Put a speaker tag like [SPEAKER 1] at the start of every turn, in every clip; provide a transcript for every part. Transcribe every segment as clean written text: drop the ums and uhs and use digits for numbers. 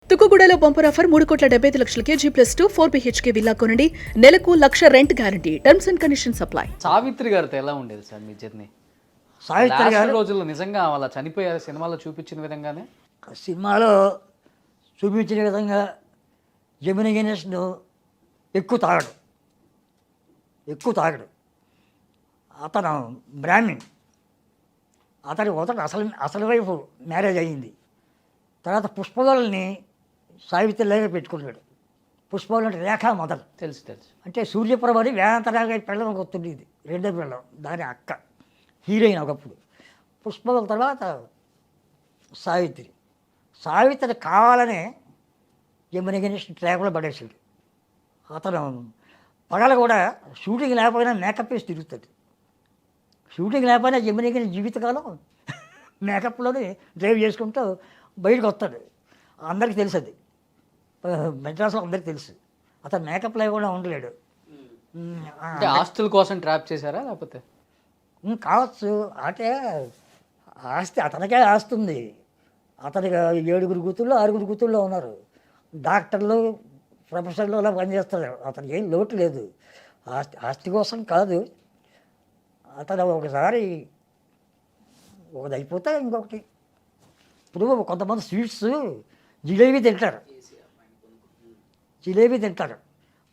[SPEAKER 1] తుక్కుగూడలో bumper offer 3,75,00,000 G+2 4 BHK villa కొనండి. నెలకు 1,00,000 rent guarantee. Terms and conditions apply.
[SPEAKER 2] Savitri గారితో ఎలా ఉండేది సార్ మీ జర్నీ?
[SPEAKER 3] సావిత్రి గారు
[SPEAKER 2] రోజుల్లో నిజంగా వాళ్ళ చనిపోయారు సినిమాలో చూపించిన విధంగానే
[SPEAKER 3] సినిమాలో చూపించిన విధంగా జెమినీ గణేష్ను ఎక్కువ తాగడు. అతను బ్రాహ్మణ్. అతని మొదట అసలు వైపు మ్యారేజ్ అయ్యింది. తర్వాత పుష్పగలని సావిత్రిలాగా పెట్టుకున్నాడు. పుష్పగలు అంటే రేఖా మొదలు
[SPEAKER 2] తెలుసు
[SPEAKER 3] అంటే సూర్యప్రభని వేదాంతరాగా పెళ్ళం ఒక వస్తుండేది, రెండో పెళ్ళం, దాని అక్క హీరోయిన్ ఒకప్పుడు. పుష్పగల తర్వాత సావిత్రి కావాలనే జమినీ గణేష్ ట్రాక్లో పడేసాడు. అతను పగల కూడా షూటింగ్ లేకపోయినా మేకప్ వేసి తిరుగుతాడు. షూటింగ్ లేకపోయినా జమినీ గణేష్ జీవితకాలం మేకప్లోనే డ్రైవ్ చేసుకుంటూ బయటకు వస్తాడు. అందరికీ తెలుసు, అది మెడ్రాస్లో అందరికీ తెలుసు. అతను మేకప్ లేకుండా ఉండలేడు.
[SPEAKER 2] ఆస్తుల కోసం ట్రాప్ చేశారా లేకపోతే?
[SPEAKER 3] కావచ్చు. అంటే ఆస్తి అతనికే ఆస్తుంది. అతనికి 7 కూతుళ్ళు 6 కూతుళ్ళు ఉన్నారు. డాక్టర్లు ప్రొఫెసర్లు అలా పనిచేస్తారు. అతనికి ఏం లోటు లేదు. ఆస్తి కోసం కాదు. అతను ఒకసారి ఒకటి అయిపోతే ఇంకొకటి. ఇప్పుడు కొంతమంది స్వీట్స్ జిలేబీ తింటారు,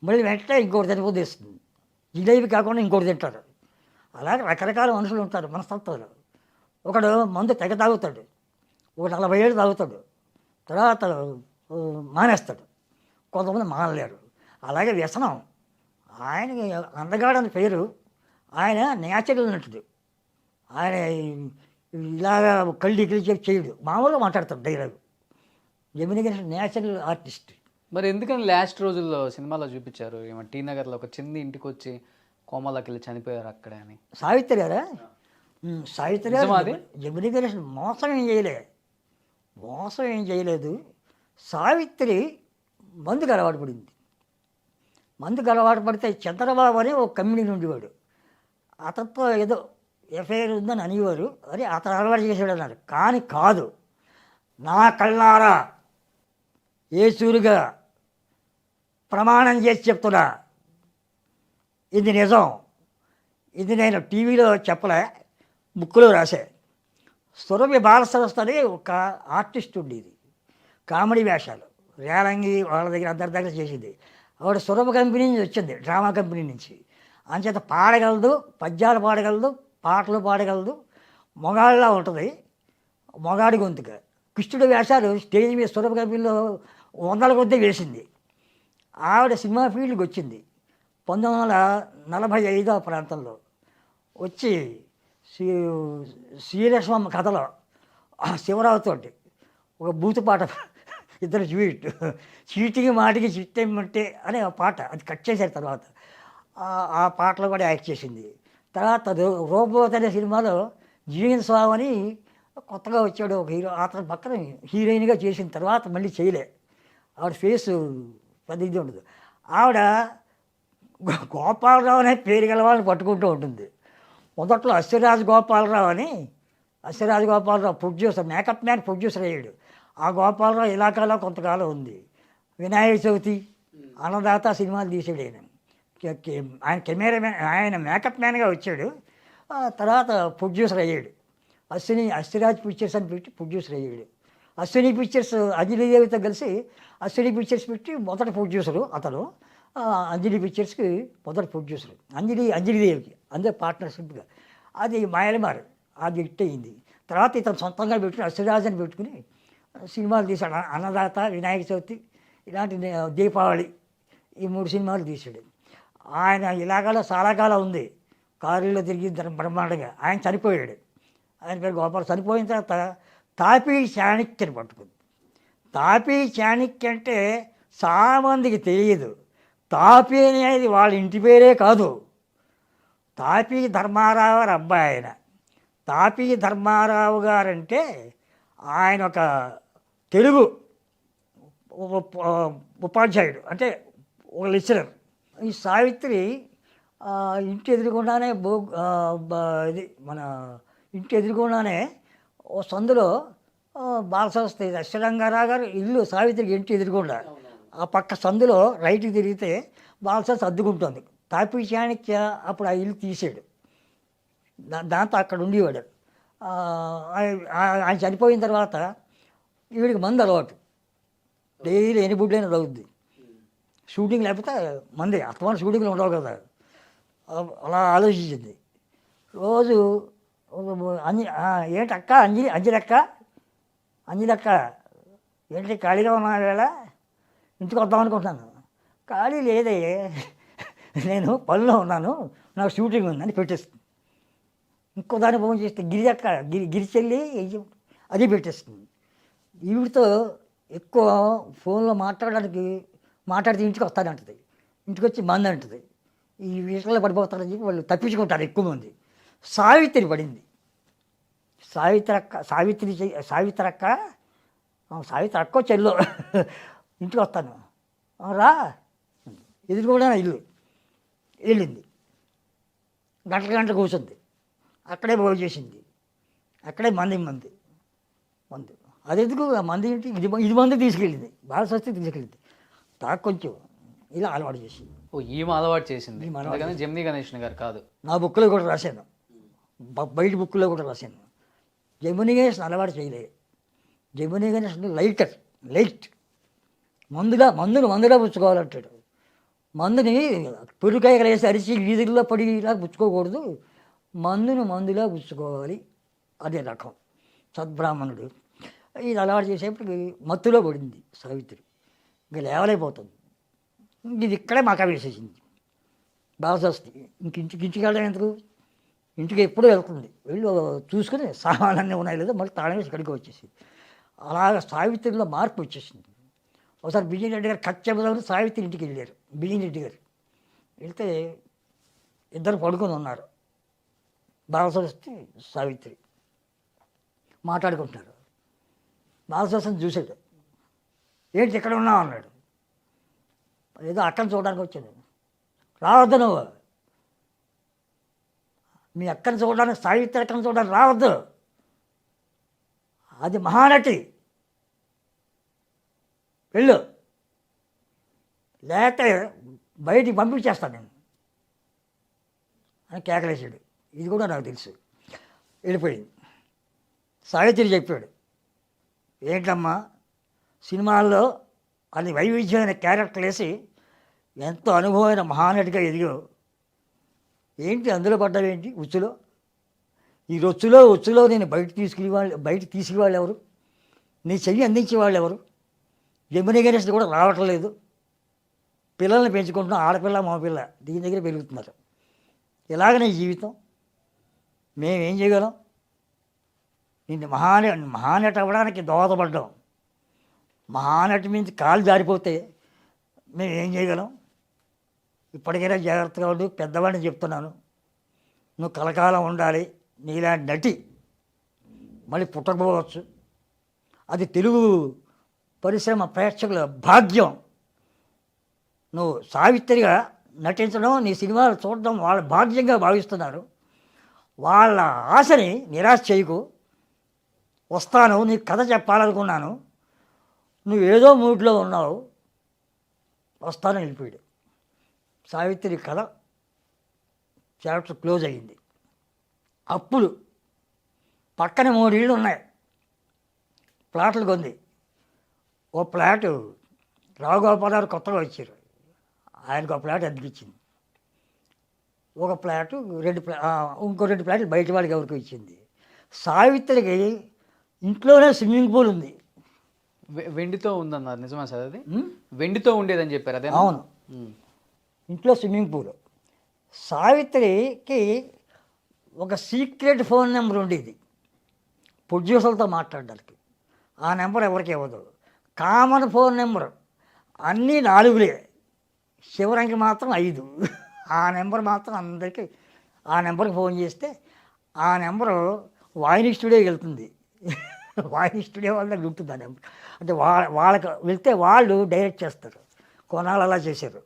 [SPEAKER 3] మళ్ళీ వెంటనే ఇంకోటి చనిపోతేస్తుంది. జిలేబీ కాకుండా ఇంకోటి తింటారు. అలాగే రకరకాల మనుషులు ఉంటారు మనస్తత్వాలు. ఒకడు మందు తెగ తాగుతాడు, ఒక 40 ఏళ్ళు తాగుతాడు, తర్వాత మానేస్తాడు. కొంతమంది మానలేరు. అలాగే వ్యసనం. ఆయనకి అందగాడని పేరు. ఆయన నేచురల్ నటుడు. ఆయన ఇలాగా కళ్ళు చెప్పి చేయడు, మామూలుగా మాట్లాడతాడు డైలాగ్. జమినీ గణేష్ నేచురల్ ఆర్టిస్ట్.
[SPEAKER 2] మరి ఎందుకని లాస్ట్ రోజుల్లో సినిమాలో చూపించారు ఏమో టీ నగర్లో ఒక చిన్న ఇంటికి వచ్చి కోమలోకి వెళ్ళి చనిపోయారు అక్కడే అని?
[SPEAKER 3] సావిత్రి గారు జమినీ గణేష్ మోసం ఏం చేయలేదు. సావిత్రి మందుకు అలవాటు పడింది. మందుకు అలవాటు పడితే చంద్రబాబు అని ఒక కమ్యూనిటీ ఉండేవాడు. అతనితో ఏదో ఎఫ్ఐఆర్ ఉందని అనేవారు. అని అతను అలవాటు చేసాడు అన్నారు. కానీ కాదు, నా కళ్ళారా ఏసూరుగా ప్రమాణం చేసి చెప్తున్నా, ఇది నిజం. ఇది నేను టీవీలో చెప్పలే, బుక్లో రాసే. సురభి బాలసరస్వతి అని ఒక ఆర్టిస్ట్ ఉండేది, కామెడీ వేషాలు, రేలంగి వాళ్ళ దగ్గర అందరి దగ్గర చేసింది. ఆవిడ సురభ కంపెనీ నుంచి వచ్చింది, డ్రామా కంపెనీ నుంచి. అంచేత పాడగలదు, పద్యాలు పాడగలదు, పాటలు పాడగలదు, మొగాళ్ళలా ఉంటుంది, మొగాడి గొంతుక. కృష్ణుడి వేషాలు స్టేజ్ మీద సురభ కంపెనీలో 100 కొద్దీ వేసింది. ఆవిడ సినిమా ఫీల్డ్కి వచ్చింది 1945 ప్రాంతంలో. వచ్చి శ్రీలక్ష్మమ్మ కథలో శివరావుతోటి ఒక బూతు పాట, ఇద్దరు చీటికి మాటికి చిట్టేమంటే అనే ఆ పాట, అది కట్ చేశారు తర్వాత. ఆ పాటలో కూడా యాక్ట్ చేసింది. తర్వాత రోబోట్ అనే సినిమాలో జీవన్ స్వామి అని కొత్తగా వచ్చాడు ఒక హీరో, అతని పక్కన హీరోయిన్గా చేసిన తర్వాత మళ్ళీ చేయలే. ఆవిడ ఫేసు పెద్ద ఇది ఉండదు. ఆవిడ గోపాలరావు అనే పేరు గల వాళ్ళని పట్టుకుంటూ ఉంటుంది. మొదట్లో Ashwaraju Gopalarao producer, makeup man producer అయ్యాడు. ఆ గోపాలరావు ఇలాకాలో కొంతకాలం ఉంది. వినాయక చవితి, అన్నదాత సినిమాలు తీసాడు ఆయన. ఆయన మేకప్ మ్యాన్గా వచ్చాడు. తర్వాత ప్రొడ్యూసర్ అయ్యాడు. అశ్వరాజ్ పిక్చర్స్ అని పెట్టి ప్రొడ్యూసర్ అయ్యాడు. అశ్విని పిక్చర్స్ అంజలిదేవితో కలిసి అశ్విని పిక్చర్స్ పెట్టి మొదటి ప్రొడ్యూసరు అతను. అంజలి పిక్చర్స్కి మొదటి ప్రొడ్యూసరు అంజలిదేవికి అందరూ పార్ట్నర్షిప్గా. అది మాయలమారు, అది హిట్ అయ్యింది. తర్వాత ఇతను సొంతంగా పెట్టుకుని అశ్వరాజ్ అని పెట్టుకుని సినిమాలు తీశాడు. అన్నదాత, వినాయక చవితి, ఇలాంటి దీపావళి, ఈ 3 సినిమాలు తీశాడు. ఆయన ఇలాగాలో చాలా కాలం ఉంది, కారులో తిరిగి బ్రహ్మాండంగా. ఆయన చనిపోయాడు. ఆయన పేరు గోపాల్. చనిపోయిన తర్వాత తాపీ చాణక్యని పట్టుకుంది. తాపీ చాణక్య అంటే చాలామందికి తెలియదు. తాపీ అనేది వాళ్ళ ఇంటి పేరే కాదు, తాపీ ధర్మారావు గారు అబ్బాయి ఆయన. తాపీ ధర్మారావు గారంటే ఆయన ఒక తెలుగు ఉపాధ్యాయుడు, అంటే ఒక లెక్చరర్. ఈ సావిత్రి ఇంటి ఎదురుకుండానే ఇది మన ఇంటి ఎదురుకుండానే ఓ సందులో బాలసరస్వతి అశ్వరంగారావు గారు ఇల్లు సావిత్రికి ఇంటి ఎదురుకుండా ఆ పక్క సందులో రైట్కి తిరిగితే బాలసరస్వతి అద్దుకుంటుంది. తాపీ చాణక్య అప్పుడు ఆ ఇల్లు తీసాడు. దాంతో అక్కడ ఉండేవాడు. ఆయన చనిపోయిన తర్వాత వీడికి మందు అలవాటు, డైలీ ఎన్ని బుడ్డైనా తగ్గుద్ది. షూటింగ్ లేకపోతే మంది అత్తమాన షూటింగ్లు ఉండవు కదా. అలా ఆలోచించింది రోజు. ఏంటక్క అంజలక్క ఏంటి ఖాళీగా ఉన్నా వేళ ఇంటికి వద్దాం అనుకుంటున్నాను. ఖాళీ లేదే, నేను పనిలో ఉన్నాను, నాకు షూటింగ్ ఉందని పెట్టేస్తుంది. ఇంకో దాన్ని ఫోన్ చేస్తే గిరి చెల్లి అది పెట్టేస్తుంది. ఈవిడితో ఎక్కువ ఫోన్లో మాట్లాడితే ఇంటికి వస్తానంటుంది. ఇంటికి వచ్చి మంది అంటుంది. ఈ విషయంలో పడిపోతారని చెప్పి వాళ్ళు తప్పించుకుంటారు ఎక్కువ మంది. సావిత్రి పడింది. సావిత్రి అక్క చెల్లో ఇంటికి వస్తాను రా, ఎదురు కూడా ఇల్లు వెళ్ళింది. గంటల కూర్చుంది. అక్కడే భోజనం చేసింది. అక్కడే మంది అది ఎందుకు మంది ఏంటి, ఇది మంది తీసుకెళ్ళింది. బాలసరస్వతి తీసుకెళ్ళింది. తాకు కొంచెం ఇలా అలవాటు చేసింది.
[SPEAKER 2] ఈమె అలవాటు చేసింది, జమినీ గణేషన్ గారు కాదు.
[SPEAKER 3] నా బుక్లో కూడా రాశాను, బయట బుక్లో కూడా రాశాను. జమినీ గణేషన్ అలవాటు చేయలేదు. జమినీ గణేషన్ లైట్ మందులో పుచ్చుకోవాలంటాడు. మందుని పురుకాయలు వేసి అరిచి వీధుల్లో పడిలా పుచ్చుకోకూడదు, మందులో పుచ్చుకోవాలి. అదే రకం సద్బ్రాహ్మణుడు. ఇది అలవాటు చేసేప్పటికి మత్తులో పడింది సావిత్రి. ఇంకా లేవలేకపోతుంది. ఇది ఇక్కడే మాకు వేసేసింది బాలసరస్వతి. ఇంటికి వెళ్ళడం ఎందుకు, ఇంటికి ఎప్పుడూ వెళ్తుంది. వెళ్ళి చూసుకుని సామాన్లన్నీ ఉన్నాయి లేదో మళ్ళీ తాళం వేసి ఇక్కడికి వచ్చేసింది. అలాగ సావిత్రిలో మార్పు వచ్చేసింది. ఒకసారి బిజిన్ రెడ్డి గారు కట్ చెబుదామని సావిత్రి ఇంటికి వెళ్ళారు. బిజిన్ రెడ్డి గారు వెళ్తే ఇద్దరు పడుకొని ఉన్నారు, బాలసరస్వతి సావిత్రి మాట్లాడుకుంటున్నారు. బాలసరస్వతిని చూశాడు. ఏంటి ఇక్కడ ఉన్నావు అన్నాడు. ఏదో అక్కని చూడడానికి వచ్చాడు. రావద్దు నువ్వు, మీ అక్కని చూడడానికి, సావిత్రి అక్కని చూడడానికి రావద్దు, అది మహానటి, వెళ్ళు, లేకపోతే బయటికి పంపించేస్తాను నేను అని కేకలేసాడు. ఇది కూడా నాకు తెలుసు. వెళ్ళిపోయింది. సావిత్రి చెప్పాడు, ఏంటమ్మా సినిమాల్లో అది వైవిధ్యమైన క్యారెక్టర్లు వేసి ఎంతో అనుభవమైన మహానటిగా ఎదిగావు, ఏంటి అందులో పడ్డావేంటి ఉచ్చులో? ఈ ఉచ్చులో నేను బయట తీసుకువెళ్ళు ఎవరు? నీ చెయ్యి అందించే వాళ్ళు ఎవరు? జమినీ గణేష్ కూడా రావటం లేదు. పిల్లల్ని పెంచుకుంటున్నాం, ఆడపిల్ల మగపిల్ల దీని దగ్గర పెరుగుతున్నారు. ఇలాగనే జీవితం, మేమేం చేయగలం? నిన్ను మహానటి అవ్వడానికి దోహదపడ్డాం. మహానటి మీద కాలు జారిపోతే మేమేం చేయగలం? ఇప్పటికైనా జాగ్రత్తగా ఉండు, పెద్దవాడిని చెప్తున్నాను. నువ్వు కలకాలం ఉండాలి. నీలాంటి నటి మళ్ళీ పుట్టకపోవచ్చు. అది తెలుగు పరిశ్రమ ప్రేక్షకుల భాగ్యం. నువ్వు సావిత్రిగా నటించడం, నీ సినిమాలు చూడడం వాళ్ళ భాగ్యంగా భావిస్తున్నారు. వాళ్ళ ఆశని నిరాశ చేయకు. వస్తాను, నీకు కథ చెప్పాలనుకున్నాను, నువ్వు ఏదో మూడ్లో ఉన్నావు, వస్తాను వెళ్ళిపోయాడు. సావిత్రి కథ చాప్టర్ క్లోజ్ అయ్యింది. అప్పులు పక్కన 3 ఇళ్ళు ఉన్నాయి, ప్లాట్లు కొంది. ఓ ఫ్లాటు రావుగోపాల్ కొత్తగా వచ్చారు, ఆయనకు ఒక ఫ్లాట్ అద్దెకిచ్చింది. ఒక ఫ్లాటు ఇంకో 2 ఫ్లాట్లు బయట వాళ్ళకి ఎవరికి ఇచ్చింది. సావిత్రికి ఇంట్లోనే స్విమ్మింగ్ పూల్ ఉంది.
[SPEAKER 2] వెండితో ఉందన్నారు, నిజమా సార్? అది వెండితో ఉండేదని చెప్పారు. అదే
[SPEAKER 3] అవును, ఇంట్లో స్విమ్మింగ్ పూల్. సావిత్రికి ఒక సీక్రెట్ ఫోన్ నెంబర్ ఉండేది ప్రొడ్యూసర్లతో మాట్లాడడానికి. ఆ నెంబర్ ఎవరికి ఇవ్వదు. కామన్ ఫోన్ నెంబర్ అన్నీ 4 చివరికి మాత్రం 5. ఆ నెంబర్ మాత్రం అందరికీ, ఆ నెంబర్కి ఫోన్ చేస్తే ఆ నెంబరు వాయిని స్టూడియోకి వెళ్తుంది. వాయిని స్టూడియో వాళ్ళ దగ్గర ఉంటుంది ఆ నెంబర్. అంటే వాళ్ళకి వెళ్తే వాళ్ళు డైరెక్ట్ చేస్తారు. కొనాలు అలా చేశారు.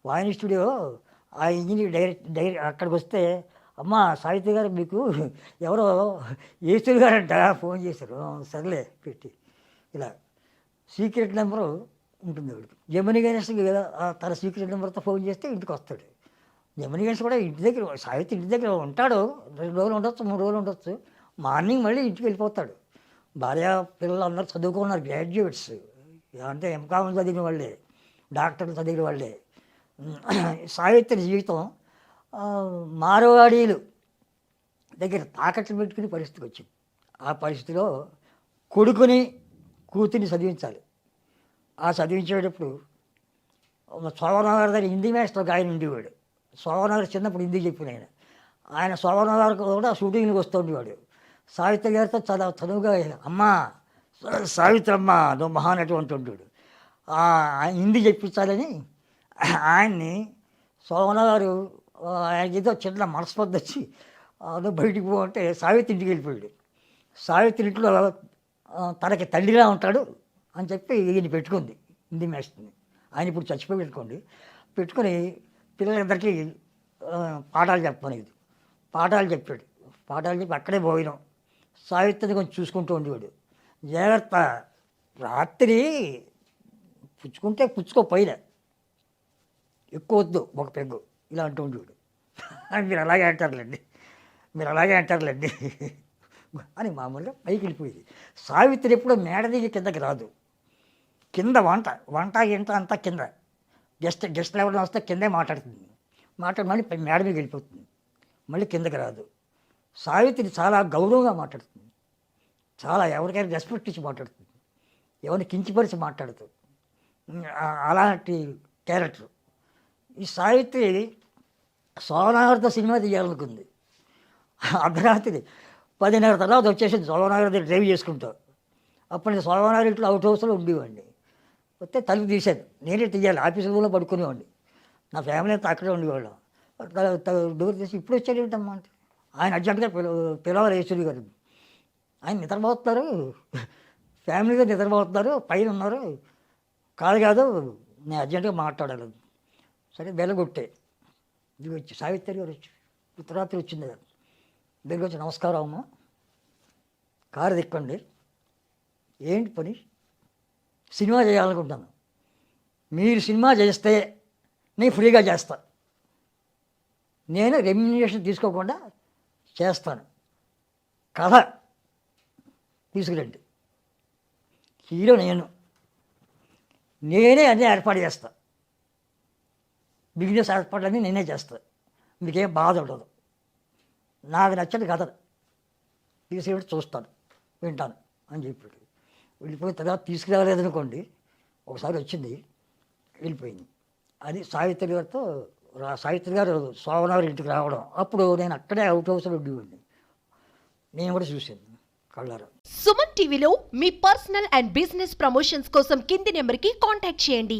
[SPEAKER 3] వాయిని స్టూడియో ఆ ఇంజనీర్ డైరెక్ట్ అక్కడికి వస్తే అమ్మా సావిత్రి గారు మీకు ఎవరో ఏసూరి గారంట ఫోన్ చేశారు. సర్లే పెట్టి ఇలా సీక్రెట్ నెంబరు ఉంటుంది వాడికి. జమిని గణేష్ తన సీక్రెట్ నెంబర్తో ఫోన్ చేస్తే ఇంటికి వస్తాడు. జమిని గణేష్ కూడా ఇంటి దగ్గర, సావిత్రి ఇంటి దగ్గర ఉంటాడు. 2 రోజులు ఉండొచ్చు, 3 రోజులు ఉండొచ్చు. మార్నింగ్ మళ్ళీ ఇంటికి వెళ్ళిపోతాడు. భార్య పిల్లలు అందరూ చదువుకున్నారు, గ్రాడ్యుయేట్స్, అంటే ఎంకామ్ చదివిన వాళ్ళే, డాక్టర్లు చదివిన వాళ్ళే. సావిత్రి జీవితం మారవాడీలు దగ్గర తాకట్లు పెట్టుకునే పరిస్థితికి వచ్చింది. ఆ పరిస్థితిలో కొడుకుని కూతుర్ని చదివించాలి. ఆ చదివించేటప్పుడు శోభనగారి దగ్గర హిందీ మాస్టర్ ఆయన ఉండేవాడు. శోభనగారు చిన్నప్పుడు హిందీ చెప్పిన ఆయన శోభనగారు కూడా షూటింగ్కి వస్తూ ఉండేవాడు. సావిత్రి గారితో చదువుగా అమ్మా సావిత్రి అమ్మ నువ్వు మహానటి అంటుంటాడు. హిందీ చెప్పించాలని ఆయన్ని శోభన గారు ఆయనకి ఏదో చిన్న మనస్పర్ధ వచ్చి నువ్వు బయటికి పో అంటే సావిత్రి ఇంటికి వెళ్ళిపోయాడు. సావిత్రి ఇంట్లో తనకి తండ్రిలా ఉంటాడు అని చెప్పి ఈయన పెట్టుకుంది హిందీ మాస్టర్ని. ఆయన ఇప్పుడు చచ్చిపోయి పెట్టుకొని పిల్లలందరికీ పాఠాలు చెప్పనేది. పాఠాలు చెప్పాడు. పాఠాలు చెప్పి అక్కడే పోయినాం. సావిత్రిని కొంచెం చూసుకుంటూ ఉండేవాడు. జాగ్రత్త, రాత్రి పుచ్చుకుంటే పుచ్చుకో, పైన ఎక్కువ వద్దు, ఒక పెగ్గు ఇలా అంటూ ఉండేవాడు. మీరు అలాగే అంటారులేండి అని మామూలుగా పైకి వెళ్ళిపోయేది. సావిత్రి ఎప్పుడూ మేడ దిగి కిందకి రాదు. కింద వంట ఇంట అంతా కింద. గెస్ట్లు ఎవరైనా వస్తే కిందే మాట్లాడుతుంది. మళ్ళీ మేడ మీద వెళ్ళిపోతుంది. మళ్ళీ కిందకి రాదు. సావిత్రి చాలా గౌరవంగా మాట్లాడుతుంది. చాలా ఎవరికైనా రెస్పెక్ట్ ఇచ్చి మాట్లాడుతుంది. ఎవరిని కించిపరిచి మాట్లాడుతూ అలాంటి క్యారెక్టర్. ఈ సావిత్రి శోభనగారితో సినిమా తీయాలనుకుంది. అర్ధరాత్రి 10:30 తర్వాత వచ్చేసింది. శోభనగారి డ్రైవ్ చేసుకుంటూ. అప్పుడు నేను శోభనగారి ఇంట్లో అవుట్ హౌస్లో ఉండేవాడిని. వస్తే తలుపు తీశాను. నేనే తీయాలి. ఆఫీస్ రూమ్లో పడుకునేవాడిని. నా ఫ్యామిలీ అంతా అక్కడే ఉండేవాళ్ళం. డోర్ తీసి ఇప్పుడు వచ్చాడు ఏంటమ్మా అంటే ఆయన అర్జెంటుగా పిలవాలి ఈశ్వరి గారు. ఆయన నిద్రపోతున్నారు, ఫ్యామిలీగా నిద్రపోతున్నారు, పైన ఉన్నారు, కాదు నేను అర్జెంటుగా మాట్లాడాలి. సరే బెల్లగొట్టే ఇది వచ్చి సావిత్రి గారు వచ్చి ఉత్తరాత్రి వచ్చింది కదా. దగ్గర వచ్చి నమస్కారం అమ్మ, కారు దిక్కండి, ఏంటి పని? సినిమా చేయాలనుకుంటాను. మీరు సినిమా చేస్తే నేను ఫ్రీగా చేస్తాను. నేను రెమ్యునరేషన్ తీసుకోకుండా చేస్తాను. కథ తీసుకురండి. హీరో నేనే అన్నీ ఏర్పాటు చేస్తాను. బిజినెస్ ఏర్పాట్లన్నీ నేనే చేస్తాను. మీకేం బాధ ఉండదు. నాకు నచ్చని కథ తీసుకెళ్ళి చూస్తాను, వింటాను అని చెప్పాడు. వెళ్ళిపోయిన తర్వాత తీసుకురాలేదనుకోండి, ఒకసారి వచ్చింది వెళ్ళిపోయింది. అది సావిత్రి గారితో సావిత్రి గారు శోభనగారి ఇంటికి రావడం. అప్పుడు నేను అక్కడే అవుట్ హౌస్లో ఉండేవాడిని. నేను కూడా చూశాను కళ్ళారా.
[SPEAKER 4] సుమన్ టీవీలో మీ పర్సనల్ అండ్ బిజినెస్ ప్రమోషన్స్ కోసం కింది నెంబర్కి కాంటాక్ట్ చేయండి.